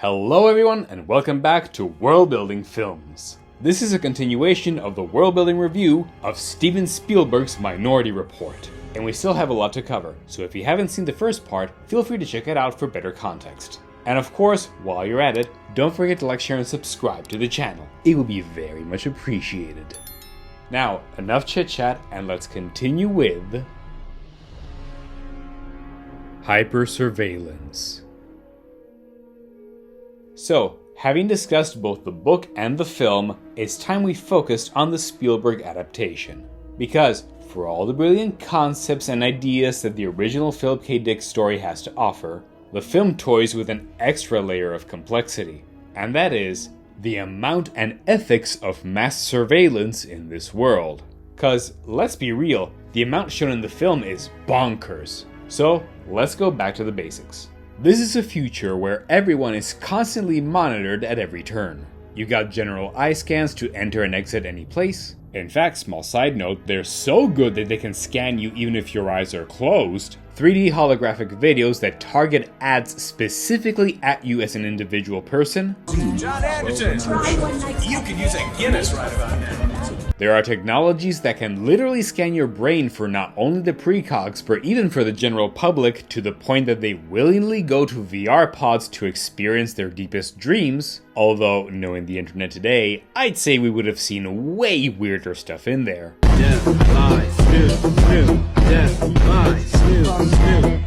Hello everyone and welcome back to Worldbuilding Films. This is a continuation of the Worldbuilding review of Steven Spielberg's Minority Report. And we still have a lot to cover, so if you haven't seen the first part, feel free to check it out for better context. And of course, while you're at it, don't forget to like, share, and subscribe to the channel. It will be very much appreciated. Now, enough chit chat and let's continue with hypersurveillance. So, having discussed both the book and the film, it's time we focused on the Spielberg adaptation. Because, for all the brilliant concepts and ideas that the original Philip K. Dick story has to offer, the film toys with an extra layer of complexity. And that is, the amount and ethics of mass surveillance in this world. Cause, let's be real, the amount shown in the film is bonkers. So, let's go back to the basics. This is a future where everyone is constantly monitored at every turn. You got general eye scans to enter and exit any place. In fact, small side note, they're so good that they can scan you even if your eyes are closed. 3D holographic videos that target ads specifically at you as an individual person. John Anderson, you could use a Guinness right about now. There are technologies that can literally scan your brain for not only the precogs, but even for the general public, to the point that they willingly go to VR pods to experience their deepest dreams. Although, knowing the internet today, I'd say we would have seen way weirder stuff in there.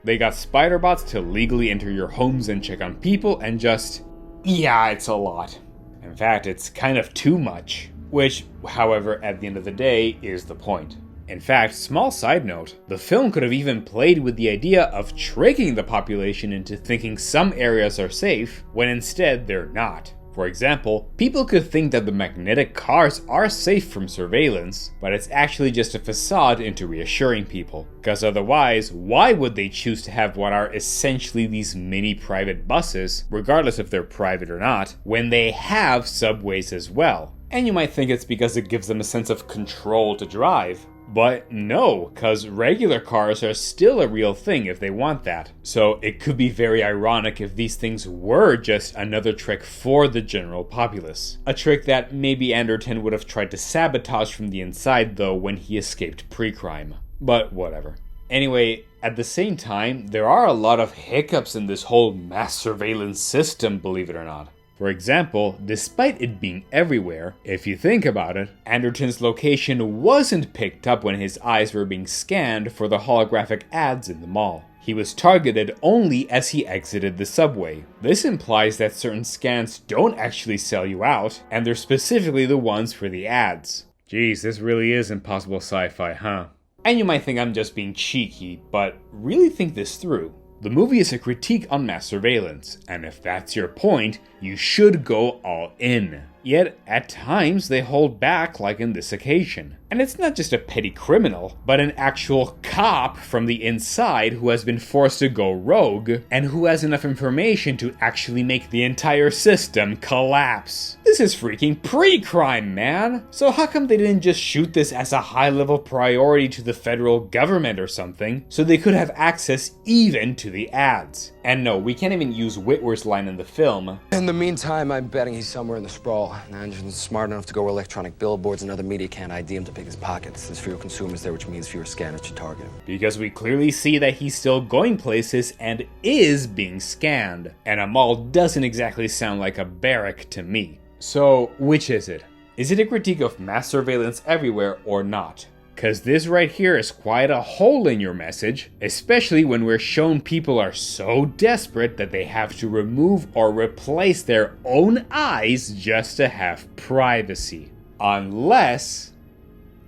They got spider bots to legally enter your homes and check on people and just... yeah, it's a lot. In fact, it's kind of too much. Which, however, at the end of the day, is the point. In fact, small side note, the film could have even played with the idea of tricking the population into thinking some areas are safe, when instead they're not. For example, people could think that the magnetic cars are safe from surveillance, but it's actually just a facade into reassuring people. Because otherwise, why would they choose to have what are essentially these mini private buses, regardless if they're private or not, when they have subways as well? And you might think it's because it gives them a sense of control to drive. But no, cause regular cars are still a real thing if they want that. So it could be very ironic if these things were just another trick for the general populace. A trick that maybe Anderton would have tried to sabotage from the inside though when he escaped precrime. But whatever. Anyway, at the same time, there are a lot of hiccups in this whole mass surveillance system, believe it or not. For example, despite it being everywhere, if you think about it, Anderton's location wasn't picked up when his eyes were being scanned for the holographic ads in the mall. He was targeted only as he exited the subway. This implies that certain scans don't actually sell you out, and they're specifically the ones for the ads. Geez, this really is impossible sci-fi, huh? And you might think I'm just being cheeky, but really think this through. The movie is a critique on mass surveillance, and if that's your point, you should go all in. Yet, at times, they hold back like in this occasion. And it's not just a petty criminal, but an actual cop from the inside who has been forced to go rogue, and who has enough information to actually make the entire system collapse. This is freaking precrime, man! So how come they didn't just shoot this as a high-level priority to the federal government or something, so they could have access even to the ads? And no, we can't even use Whitwer's line in the film. In the meantime, I'm betting he's somewhere in the sprawl. Anderson's smart enough to go where electronic billboards and other media can't ID him to pick his pockets. There's fewer consumers there, which means fewer scanners to target him. Because we clearly see that he's still going places and is being scanned. And a mall doesn't exactly sound like a barrack to me. So, which is it? Is it a critique of mass surveillance everywhere or not? Cause this right here is quite a hole in your message, especially when we're shown people are so desperate that they have to remove or replace their own eyes just to have privacy. Unless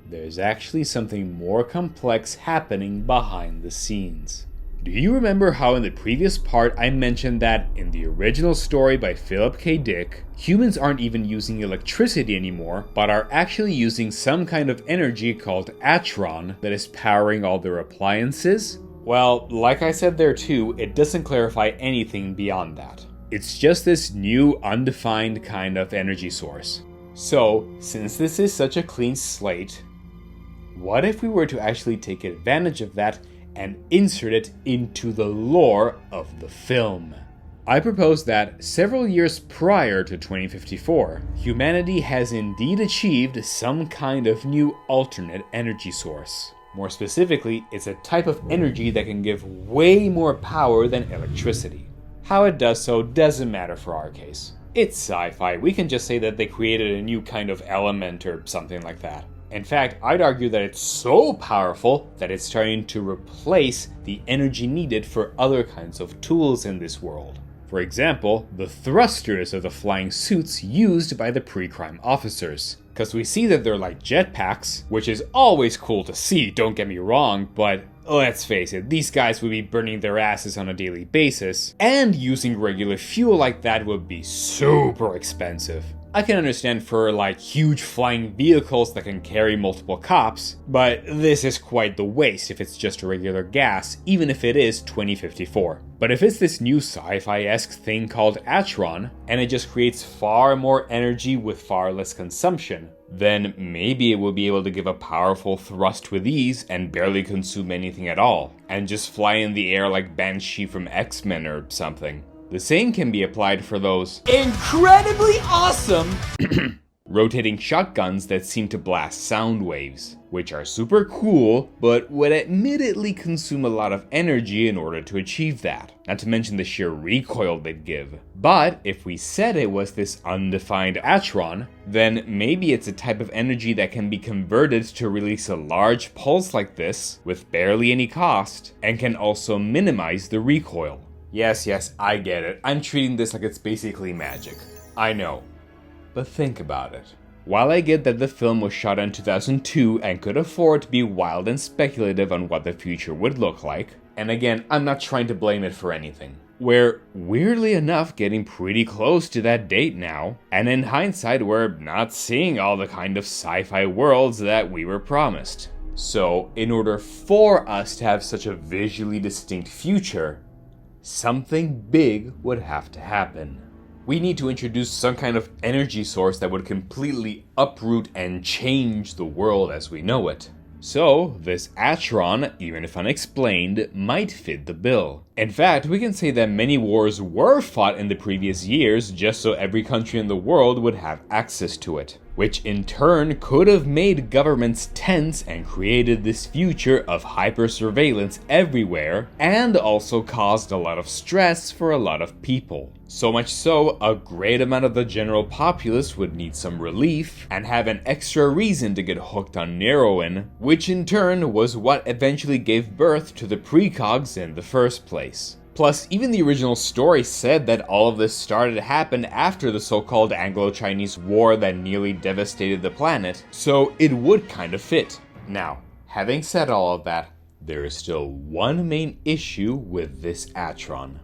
there's actually something more complex happening behind the scenes. Do you remember how in the previous part I mentioned that in the original story by Philip K. Dick, humans aren't even using electricity anymore, but are actually using some kind of energy called atron that is powering all their appliances? Well, like I said there too, it doesn't clarify anything beyond that. It's just this new undefined kind of energy source. So, since this is such a clean slate, what if we were to actually take advantage of that and insert it into the lore of the film? I propose that several years prior to 2054, humanity has indeed achieved some kind of new alternate energy source. More specifically, it's a type of energy that can give way more power than electricity. How it does so doesn't matter for our case. It's sci-fi, we can just say that they created a new kind of element or something like that. In fact, I'd argue that it's so powerful that it's starting to replace the energy needed for other kinds of tools in this world. For example, the thrusters of the flying suits used by the precrime officers. Because we see that they're like jetpacks, which is always cool to see, don't get me wrong, but let's face it, these guys would be burning their asses on a daily basis, and using regular fuel like that would be super expensive. I can understand for like huge flying vehicles that can carry multiple cops, but this is quite the waste if it's just a regular gas, even if it is 2054. But if it's this new sci-fi-esque thing called Atron, and it just creates far more energy with far less consumption, then maybe it will be able to give a powerful thrust with ease and barely consume anything at all, and just fly in the air like Banshee from X-Men or something. The same can be applied for those incredibly awesome rotating shotguns that seem to blast sound waves, which are super cool, but would admittedly consume a lot of energy in order to achieve that, not to mention the sheer recoil they'd give. But if we said it was this undefined Atron, then maybe it's a type of energy that can be converted to release a large pulse like this with barely any cost, and can also minimize the recoil. Yes, I get it. I'm treating this like it's basically magic. I know. But think about it. While I get that the film was shot in 2002 and could afford to be wild and speculative on what the future would look like, and again, I'm not trying to blame it for anything, we're weirdly enough getting pretty close to that date now, and in hindsight, we're not seeing all the kind of sci-fi worlds that we were promised. So, in order for us to have such a visually distinct future, something big would have to happen. We need to introduce some kind of energy source that would completely uproot and change the world as we know it. So, this Atron, even if unexplained, might fit the bill. In fact, we can say that many wars were fought in the previous years just so every country in the world would have access to it, which in turn could have made governments tense and created this future of hyper-surveillance everywhere, and also caused a lot of stress for a lot of people. So much so, a great amount of the general populace would need some relief, and have an extra reason to get hooked on heroin, which in turn was what eventually gave birth to the precogs in the first place. Plus, even the original story said that all of this started to happen after the so-called Anglo-Chinese War that nearly devastated the planet, so it would kind of fit. Now, having said all of that, there is still one main issue with this Atron.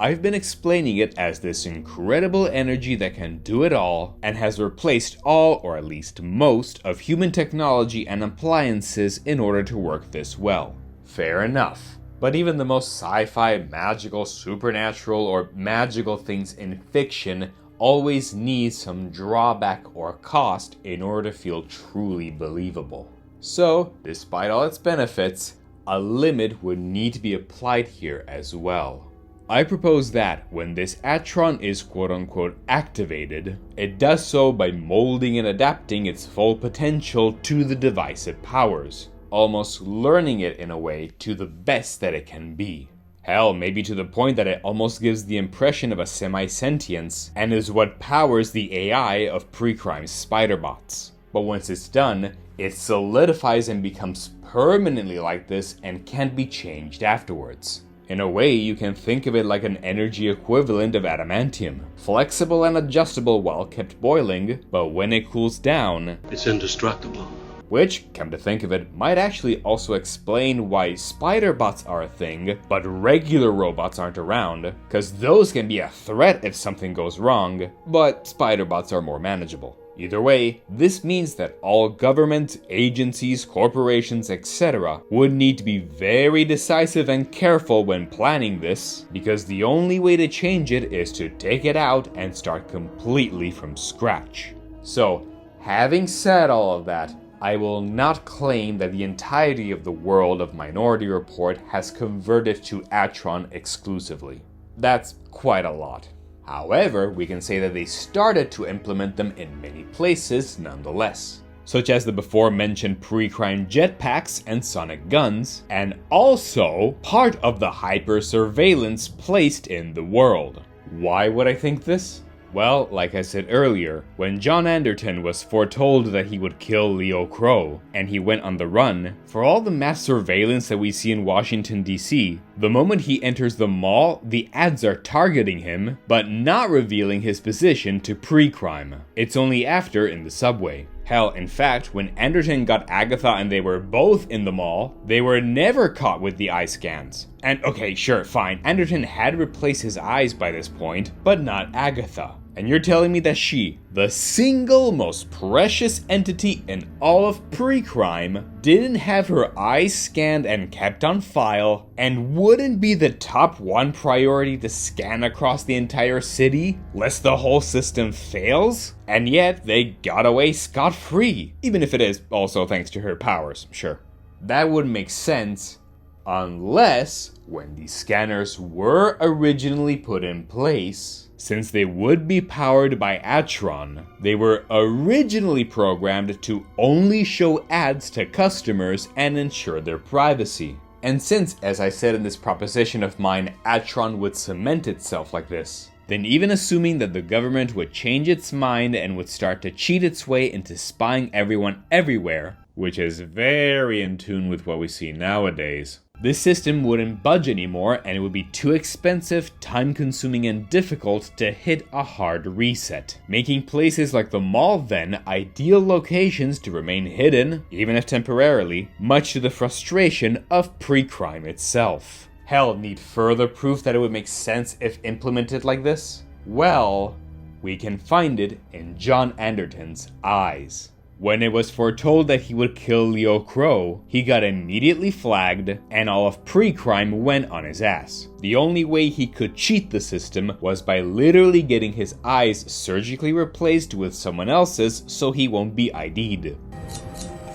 I've been explaining it as this incredible energy that can do it all, and has replaced all, or at least most, of human technology and appliances in order to work this well. Fair enough. But even the most sci-fi, magical, supernatural, or magical things in fiction always need some drawback or cost in order to feel truly believable. So, despite all its benefits, a limit would need to be applied here as well. I propose that when this Atron is quote-unquote activated, it does so by molding and adapting its full potential to the device it powers, almost learning it in a way to the best that it can be. Hell, maybe to the point that it almost gives the impression of a semi-sentience, and is what powers the AI of precrime spider bots. But once it's done, it solidifies and becomes permanently like this and can't be changed afterwards. In a way, you can think of it like an energy equivalent of adamantium, flexible and adjustable while kept boiling, but when it cools down, it's indestructible. Which, come to think of it, might actually also explain why spider bots are a thing, but regular robots aren't around, cause those can be a threat if something goes wrong, but spider bots are more manageable. Either way, this means that all government, agencies, corporations, etc. would need to be very decisive and careful when planning this, because the only way to change it is to take it out and start completely from scratch. So, having said all of that, I will not claim that the entirety of the world of Minority Report has converted to Atron exclusively. That's quite a lot. However, we can say that they started to implement them in many places nonetheless, such as the before mentioned precrime jetpacks and sonic guns, and also part of the hyper-surveillance placed in the world. Why would I think this? Well, like I said earlier, when John Anderton was foretold that he would kill Leo Crow, and he went on the run, for all the mass surveillance that we see in Washington DC, the moment he enters the mall, the ads are targeting him, but not revealing his position to precrime. It's only after in the subway. Hell, in fact, when Anderton got Agatha and they were both in the mall, they were never caught with the eye scans. And okay, sure, fine, Anderton had replaced his eyes by this point, but not Agatha. And you're telling me that she, the single most precious entity in all of precrime, didn't have her eyes scanned and kept on file, and wouldn't be the top one priority to scan across the entire city, lest the whole system fails? And yet, they got away scot-free, even if it is also thanks to her powers, sure. That would make sense, unless when these scanners were originally put in place, since they would be powered by Atron, they were originally programmed to only show ads to customers and ensure their privacy. And since, as I said in this proposition of mine, Atron would cement itself like this, then even assuming that the government would change its mind and would start to cheat its way into spying everyone everywhere, which is very in tune with what we see nowadays, this system wouldn't budge anymore, and it would be too expensive, time-consuming, and difficult to hit a hard reset, making places like the mall then ideal locations to remain hidden, even if temporarily, much to the frustration of precrime itself. Hell, need further proof that it would make sense if implemented like this? Well, we can find it in John Anderton's eyes. When it was foretold that he would kill Leo Crow, he got immediately flagged, and all of precrime went on his ass. The only way he could cheat the system was by literally getting his eyes surgically replaced with someone else's so he won't be ID'd.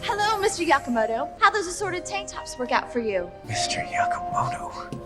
Hello, Mr. Yakamoto. How those assorted tank tops work out for you? Mr. Yakamoto.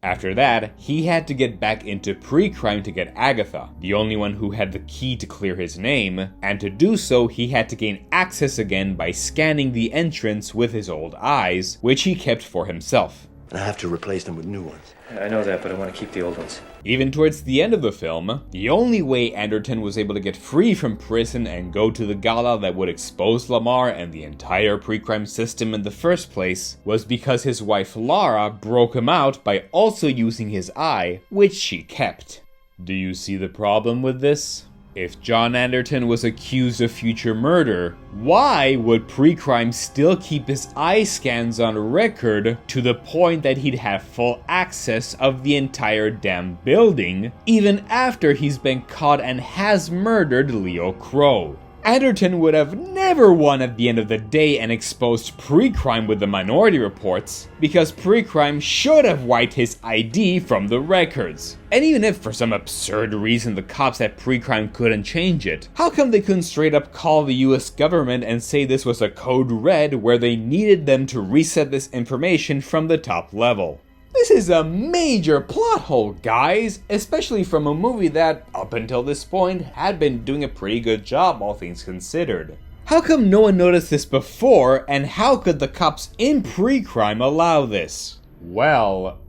After that, he had to get back into precrime to get Agatha, the only one who had the key to clear his name, and to do so he had to gain access again by scanning the entrance with his old eyes, which he kept for himself. And I have to replace them with new ones. I know that, but I want to keep the old ones. Even towards the end of the film, the only way Anderton was able to get free from prison and go to the gala that would expose Lamar and the entire precrime system in the first place was because his wife Lara broke him out by also using his eye, which she kept. Do you see the problem with this? If John Anderton was accused of future murder, why would precrime still keep his eye scans on record to the point that he'd have full access of the entire damn building, even after he's been caught and has murdered Leo Crow? Anderton would have never won at the end of the day and exposed precrime with the Minority Reports, because precrime should have wiped his ID from the records. And even if for some absurd reason the cops at precrime couldn't change it, how come they couldn't straight up call the US government and say this was a code red where they needed them to reset this information from the top level? This is a major plot hole, guys, especially from a movie that, up until this point, had been doing a pretty good job, all things considered. How come no one noticed this before, and how could the cops in precrime allow this? Well,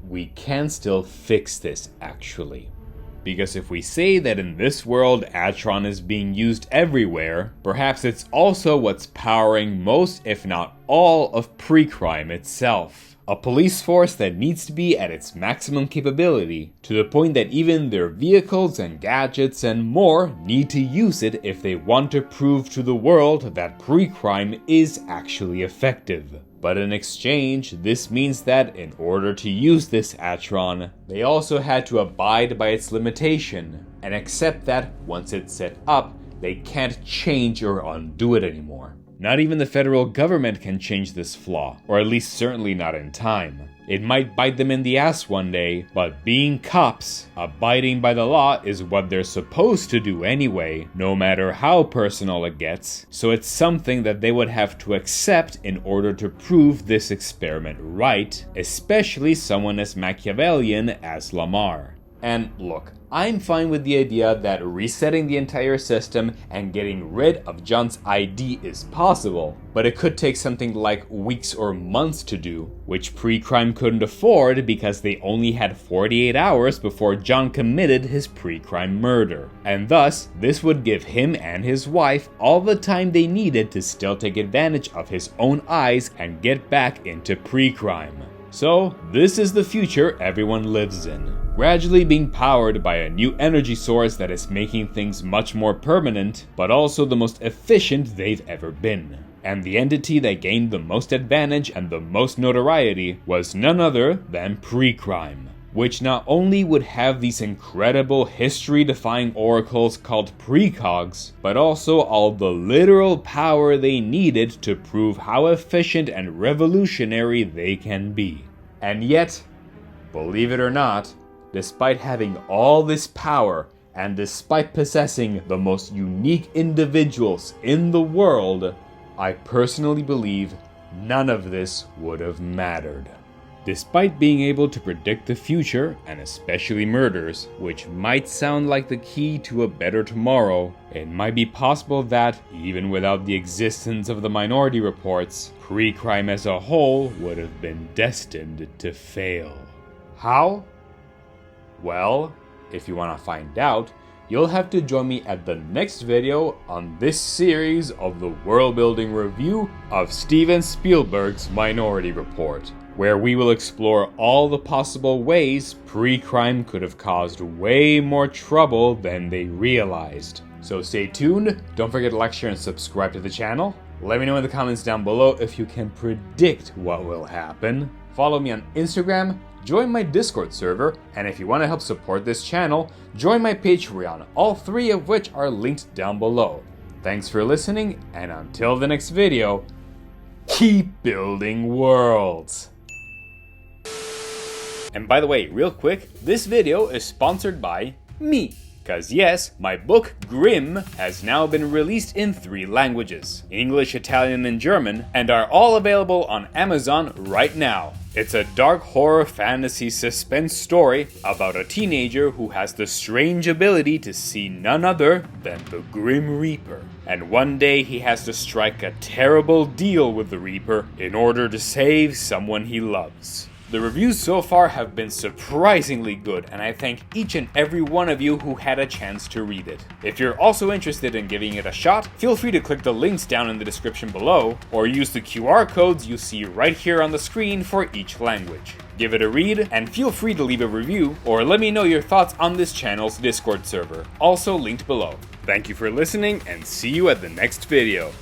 we can still fix this, actually. Because if we say that in this world Atron is being used everywhere, perhaps it's also what's powering most, if not all, of precrime itself. A police force that needs to be at its maximum capability, to the point that even their vehicles and gadgets and more need to use it if they want to prove to the world that precrime is actually effective. But in exchange, this means that in order to use this Atron, they also had to abide by its limitation, and accept that once it's set up, they can't change or undo it anymore. Not even the federal government can change this flaw, or at least certainly not in time. It might bite them in the ass one day, but being cops, abiding by the law is what they're supposed to do anyway, no matter how personal it gets, so it's something that they would have to accept in order to prove this experiment right, especially someone as Machiavellian as Lamar. And look, I'm fine with the idea that resetting the entire system and getting rid of John's ID is possible, but it could take something like weeks or months to do, which precrime couldn't afford because they only had 48 hours before John committed his precrime murder. And thus, this would give him and his wife all the time they needed to still take advantage of his own eyes and get back into precrime. So, this is the future everyone lives in. Gradually being powered by a new energy source that is making things much more permanent, but also the most efficient they've ever been. And the entity that gained the most advantage and the most notoriety was none other than precrime, which not only would have these incredible history-defying oracles called precogs, but also all the literal power they needed to prove how efficient and revolutionary they can be. And yet, believe it or not, despite having all this power, and despite possessing the most unique individuals in the world, I personally believe none of this would have mattered. Despite being able to predict the future, and especially murders, which might sound like the key to a better tomorrow, it might be possible that, even without the existence of the minority reports, precrime as a whole would have been destined to fail. How? Well, if you want to find out, you'll have to join me at the next video on this series of the Worldbuilding review of Steven Spielberg's Minority Report, where we will explore all the possible ways precrime could have caused way more trouble than they realized. So stay tuned, don't forget to like, share, and subscribe to the channel. Let me know in the comments down below if you can predict what will happen. Follow me on Instagram, join my Discord server, and if you want to help support this channel, join my Patreon, all three of which are linked down below. Thanks for listening, and until the next video, keep building worlds! And by the way, real quick, this video is sponsored by me. Cause yes, my book, Grimm, has now been released in 3 languages, English, Italian, and German, and are all available on Amazon right now. It's a dark horror fantasy suspense story about a teenager who has the strange ability to see none other than the Grim Reaper. And one day he has to strike a terrible deal with the Reaper in order to save someone he loves. The reviews so far have been surprisingly good, and I thank each and every one of you who had a chance to read it. If you're also interested in giving it a shot, feel free to click the links down in the description below, or use the QR codes you see right here on the screen for each language. Give it a read, and feel free to leave a review, or let me know your thoughts on this channel's Discord server, also linked below. Thank you for listening, and see you at the next video.